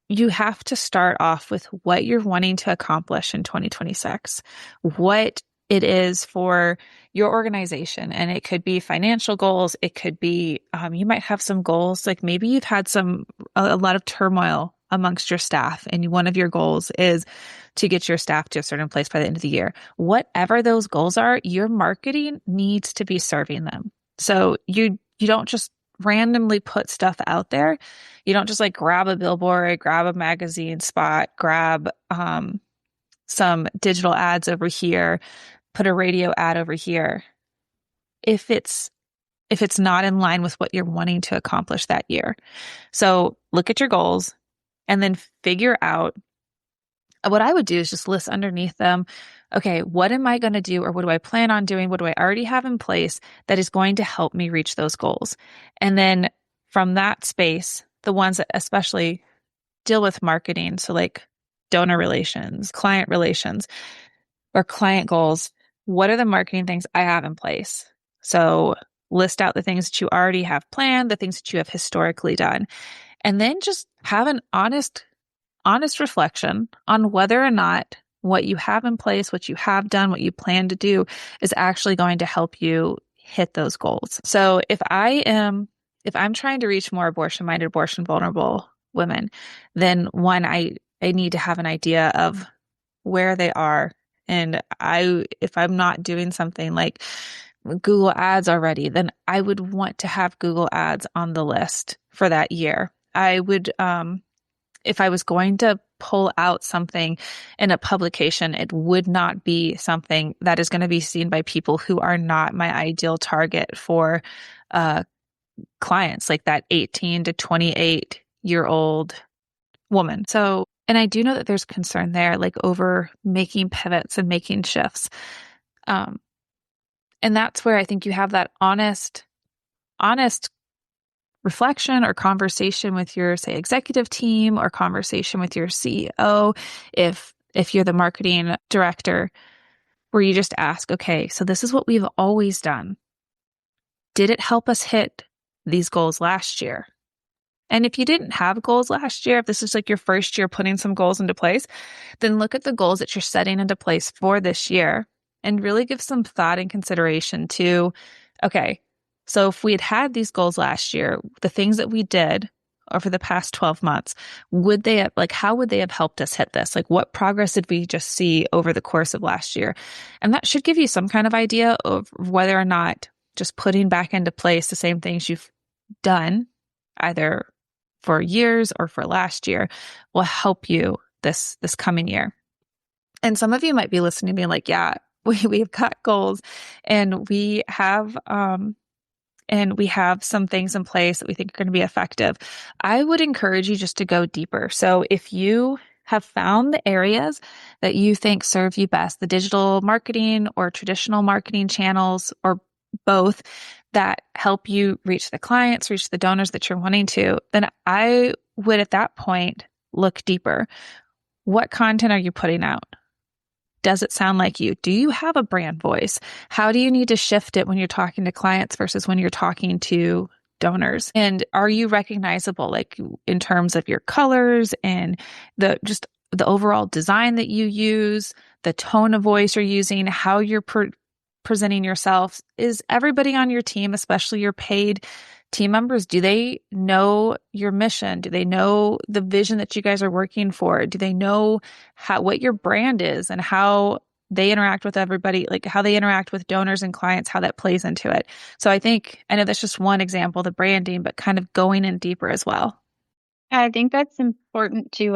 You have to start off with what you're wanting to accomplish in 2026, what it is for your organization. And it could be financial goals. It could be, you might have some goals, like maybe you've had a lot of turmoil amongst your staff. And one of your goals is to get your staff to a certain place by the end of the year. Whatever those goals are, your marketing needs to be serving them. So you don't just randomly put stuff out there. You don't just like grab a billboard, grab a magazine spot, grab some digital ads over here, put a radio ad over here. If it's not in line with what you're wanting to accomplish that year. So look at your goals and then figure out what I would do is just list underneath them, okay, what am I going to do or what do I plan on doing? What do I already have in place that is going to help me reach those goals? And then from that space, the ones that especially deal with marketing, so like donor relations, client relations, or client goals, what are the marketing things I have in place? So list out the things that you already have planned, the things that you have historically done, and then just have an honest reflection on whether or not what you have in place, what you have done, what you plan to do is actually going to help you hit those goals. So if I'm trying to reach more abortion-minded, abortion vulnerable women, then one, I need to have an idea of where they are. And if I'm not doing something like Google Ads already, then I would want to have Google Ads on the list for that year. I would, if I was going to pull out something in a publication, it would not be something that is going to be seen by people who are not my ideal target for clients, like that 18 to 28-year-old woman. So, and I do know that there's concern there, like over making pivots and making shifts. And that's where I think you have that honest reflection or conversation with your, say, executive team, or conversation with your CEO, if you're the marketing director, where you just ask, okay, so this is what we've always done. Did it help us hit these goals last year? And if you didn't have goals last year, if this is like your first year putting some goals into place, then look at the goals that you're setting into place for this year and really give some thought and consideration to, okay, so if we had these goals last year, the things that we did over the past 12 months, how would they have helped us hit this? Like, what progress did we just see over the course of last year? And that should give you some kind of idea of whether or not just putting back into place the same things you've done, either for years or for last year, will help you this coming year. And some of you might be listening to me like, yeah, we've got goals, and we have some things in place that we think are going to be effective. I would encourage you just to go deeper. So if you have found the areas that you think serve you best, the digital marketing or traditional marketing channels, or both, that help you reach the clients, reach the donors that you're wanting to, then I would at that point look deeper. What content are you putting out? Does it sound like you? Do you have a brand voice? How do you need to shift it when you're talking to clients versus when you're talking to donors? And are you recognizable, like in terms of your colors and the overall design that you use, the tone of voice you're using, how you're presenting yourself? Is everybody on your team, especially your paid team members, do they know your mission? Do they know the vision that you guys are working for? Do they know what your brand is and how they interact with everybody, like how they interact with donors and clients, how that plays into it? So I know that's just one example, the branding, but kind of going in deeper as well. I think that's important to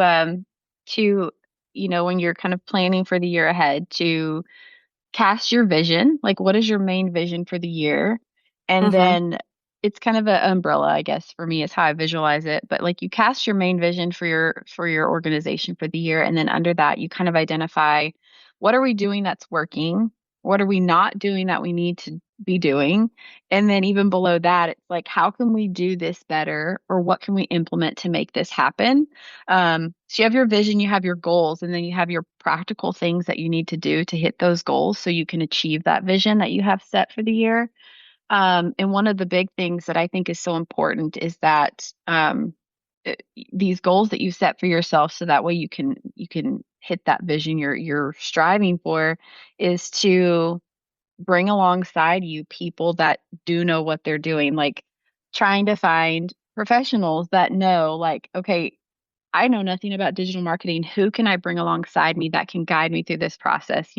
when you're kind of planning for the year ahead, to cast your vision. Like, what is your main vision for the year? And then it's kind of an umbrella, I guess, for me is how I visualize it. But like, you cast your main vision for your organization for the year, and then under that, you kind of identify, what are we doing that's working? What are we not doing that we need to be doing? And then even below that, it's like, how can we do this better, or what can we implement to make this happen? So you have your vision, you have your goals, and then you have your practical things that you need to do to hit those goals so you can achieve that vision that you have set for the year. And one of the big things that I think is so important is that these goals that you set for yourself, so that way you can hit that vision you're striving for, is to bring alongside you people that do know what they're doing. Like, trying to find professionals that know, like, okay, I know nothing about digital marketing. Who can I bring alongside me that can guide me through this process?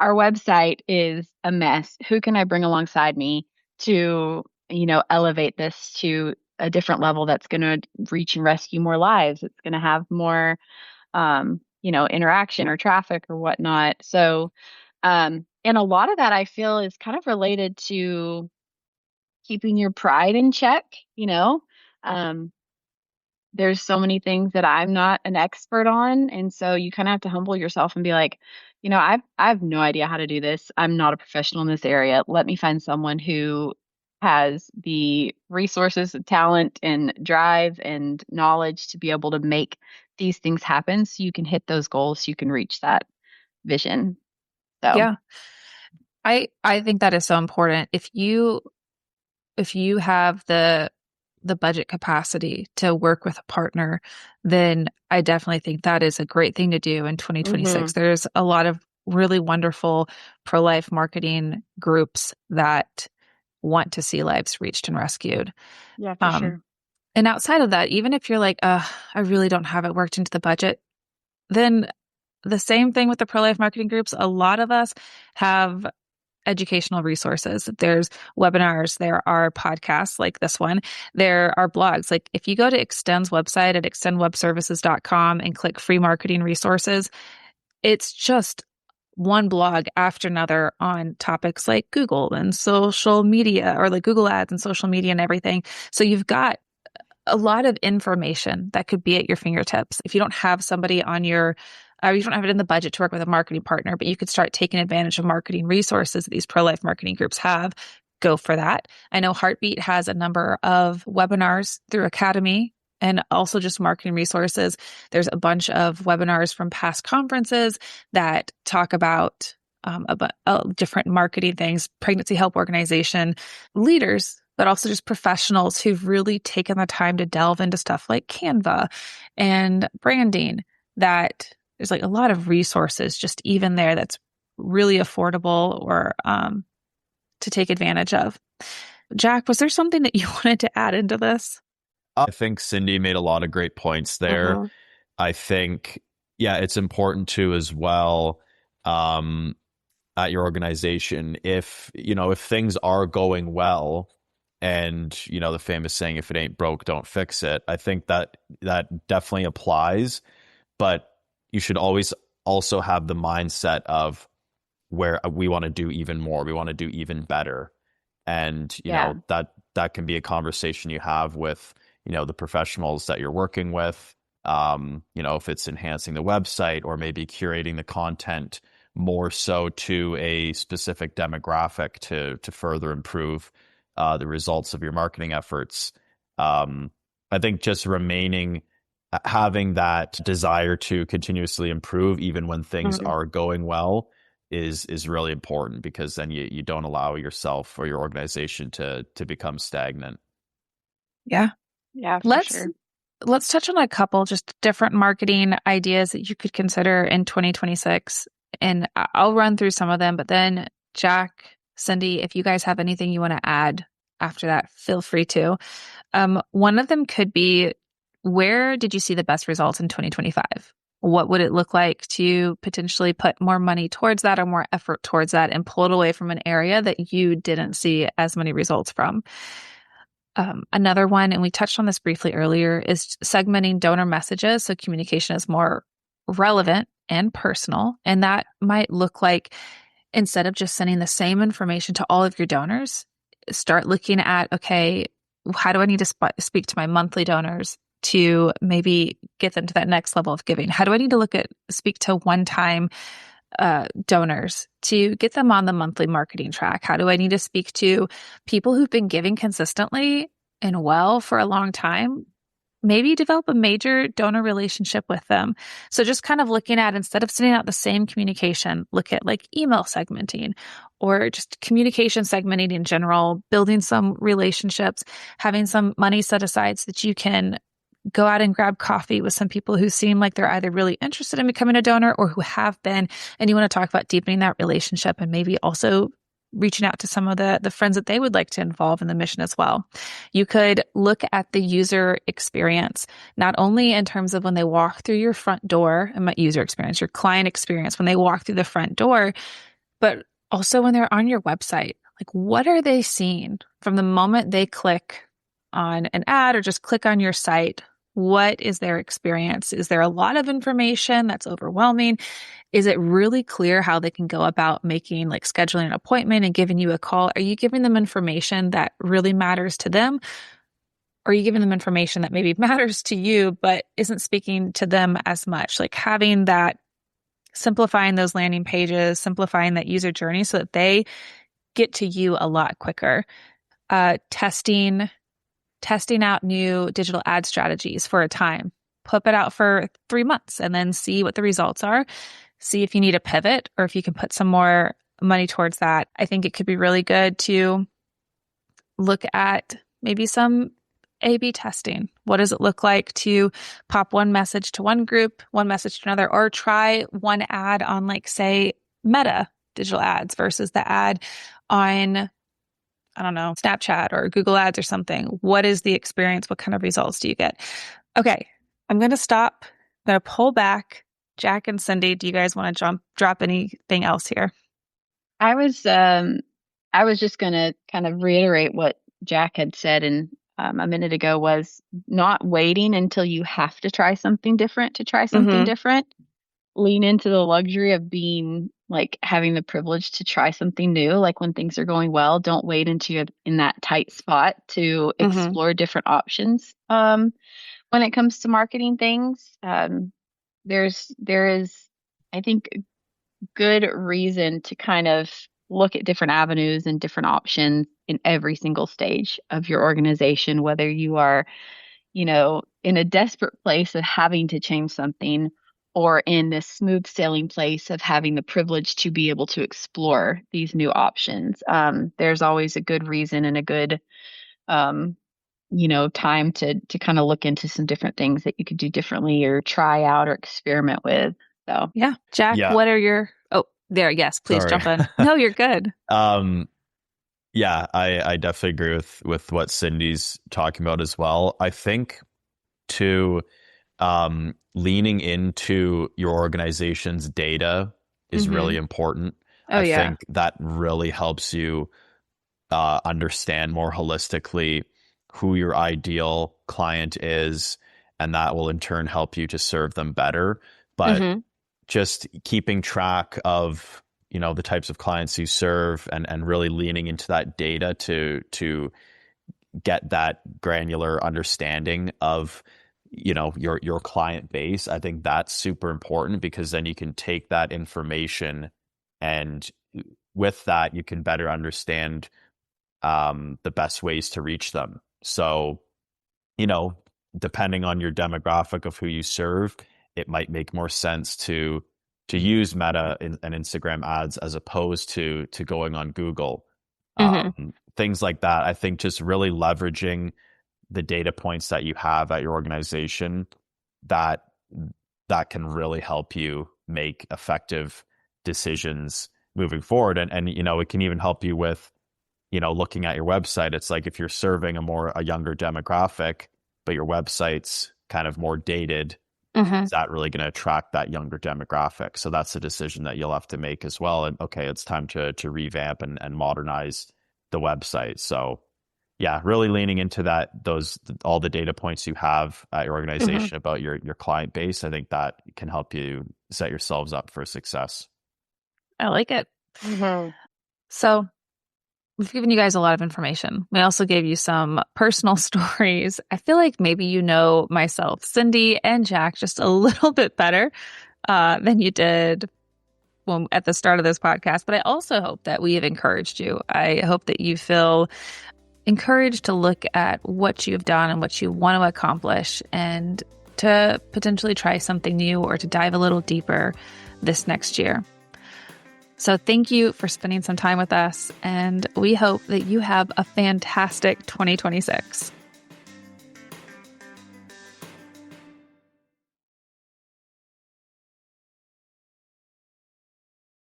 Our website is a mess. Who can I bring alongside me to, elevate this to a different level that's going to reach and rescue more lives? It's going to have more, interaction or traffic or whatnot. So, and a lot of that I feel is kind of related to keeping your pride in check. Um, there's so many things that I'm not an expert on. And so you kind of have to humble yourself and be like, I have no idea how to do this. I'm not a professional in this area. Let me find someone who has the resources, talent, and drive and knowledge to be able to make these things happen, so you can hit those goals, so you can reach that vision. So, Yeah. I think that is so important. If you have the budget capacity to work with a partner, then I definitely think that is a great thing to do in 2026. There's a lot of really wonderful pro-life marketing groups that want to see lives reached and rescued. yeah, for sure. And outside of that, even if you're like, I really don't have it worked into the budget, then the same thing with the pro-life marketing groups. A lot of us have educational resources. There's webinars, there are podcasts like this one, there are blogs. Like if you go to Extend's website at extendwebservices.com and click free marketing resources, it's just one blog after another on topics like Google and social media, or like Google ads and social media and everything. So you've got a lot of information that could be at your fingertips. If you don't have somebody on your, you don't have it in the budget to work with a marketing partner, but you could start taking advantage of marketing resources that these pro-life marketing groups have, go for that. I know Heartbeat has a number of webinars through Academy and also just marketing resources. There's a bunch of webinars from past conferences that talk about different marketing things, pregnancy help organization leaders, but also just professionals who've really taken the time to delve into stuff like Canva and branding. That there's like a lot of resources just even there that's really affordable or to take advantage of. Jack, was there something that you wanted to add into this? I think Cyndie made a lot of great points there. I think, yeah, it's important too as well, at your organization, if things are going well, and the famous saying, if it ain't broke, don't fix it. I think that definitely applies, but you should always also have the mindset of where we want to do even more, we want to do even better. And that can be a conversation you have with the professionals that you're working with, if it's enhancing the website or maybe curating the content more so to a specific demographic to further improve the results of your marketing efforts. I think just having that desire to continuously improve even when things are going well is really important, because then you don't allow yourself or your organization to become stagnant. Yeah. Yeah, for sure. Let's touch on a couple just different marketing ideas that you could consider in 2026. And I'll run through some of them, but then Jack, Cyndie, if you guys have anything you want to add after that, feel free to. One of them could be, where did you see the best results in 2025? What would it look like to potentially put more money towards that or more effort towards that and pull it away from an area that you didn't see as many results from? Another one, and we touched on this briefly earlier, is segmenting donor messages so communication is more relevant and personal. And that might look like, instead of just sending the same information to all of your donors, start looking at, okay, how do I need to speak to my monthly donors to maybe get them to that next level of giving? How do I need to speak to one-time donors to get them on the monthly marketing track? How do I need to speak to people who've been giving consistently and well for a long time? Maybe develop a major donor relationship with them. So just kind of looking at, instead of sending out the same communication, look at like email segmenting or just communication segmenting in general, building some relationships, having some money set aside so that you can go out and grab coffee with some people who seem like they're either really interested in becoming a donor or who have been, and you want to talk about deepening that relationship and maybe also reaching out to some of the friends that they would like to involve in the mission as well. You could look at the user experience, not only in terms of when they walk through your front door, and my user experience, your client experience when they walk through the front door, but also when they're on your website. Like, what are they seeing from the moment they click on an ad or just click on your site? What is their experience? Is there a lot of information that's overwhelming? Is it really clear how they can go about making, like, scheduling an appointment and giving you a call? Are you giving them information that really matters to them? Or are you giving them information that maybe matters to you, but isn't speaking to them as much? Like, having that, simplifying those landing pages, simplifying that user journey so that they get to you a lot quicker. Testing out new digital ad strategies for a time. Put it out for 3 months and then see what the results are. see if you need a pivot or if you can put some more money towards that. I think it could be really good to look at maybe some A/B testing. What does it look like to pop one message to one group, one message to another, or try one ad on, like, say, Meta digital ads versus the ad on, I don't know, Snapchat or Google Ads or something? What is the experience? What kind of results do you get? Okay, I'm going to stop. I'm going to pull back. Jack and Cyndie, do you guys want to drop anything else here? I was just going to kind of reiterate what Jack had said a minute ago, was not waiting until you have to try something different to try something different. Lean into the luxury of being, like, having the privilege to try something new. Like, when things are going well, don't wait until you're in that tight spot to explore different options. When it comes to marketing things, there is, I think, good reason to kind of look at different avenues and different options in every single stage of your organization, whether you are, in a desperate place of having to change something, or in this smooth sailing place of having the privilege to be able to explore these new options. There's always a good reason and a good, time to kind of look into some different things that you could do differently or try out or experiment with. So, yeah. Jack, what are your, there. Yes, please jump in. No, you're good. Yeah, I definitely agree with what Cyndie's talking about as well. I think to leaning into your organization's data is really important. I think that really helps you understand more holistically who your ideal client is, and that will in turn help you to serve them better. But just keeping track of, the types of clients you serve and really leaning into that data to get that granular understanding of, your client base. I think that's super important, because then you can take that information, and with that you can better understand the best ways to reach them. So, depending on your demographic of who you serve, it might make more sense to use Meta and Instagram ads as opposed to going on Google. Things like that. I think just really leveraging the data points that you have at your organization, that can really help you make effective decisions moving forward. And it can even help you with, looking at your website. It's like, if you're serving a younger demographic, but your website's kind of more dated, is that really going to attract that younger demographic? So that's a decision that you'll have to make as well. And okay, it's time to revamp and modernize the website. So yeah, really leaning into all the data points you have at your organization about your client base. I think that can help you set yourselves up for success. I like it. So we've given you guys a lot of information. We also gave you some personal stories. I feel like maybe myself, Cyndie, and Jack just a little bit better than you did at the start of this podcast. But I also hope that we have encouraged you. I hope that you feel encouraged to look at what you've done and what you want to accomplish, and to potentially try something new or to dive a little deeper this next year. So thank you for spending some time with us, and we hope that you have a fantastic 2026.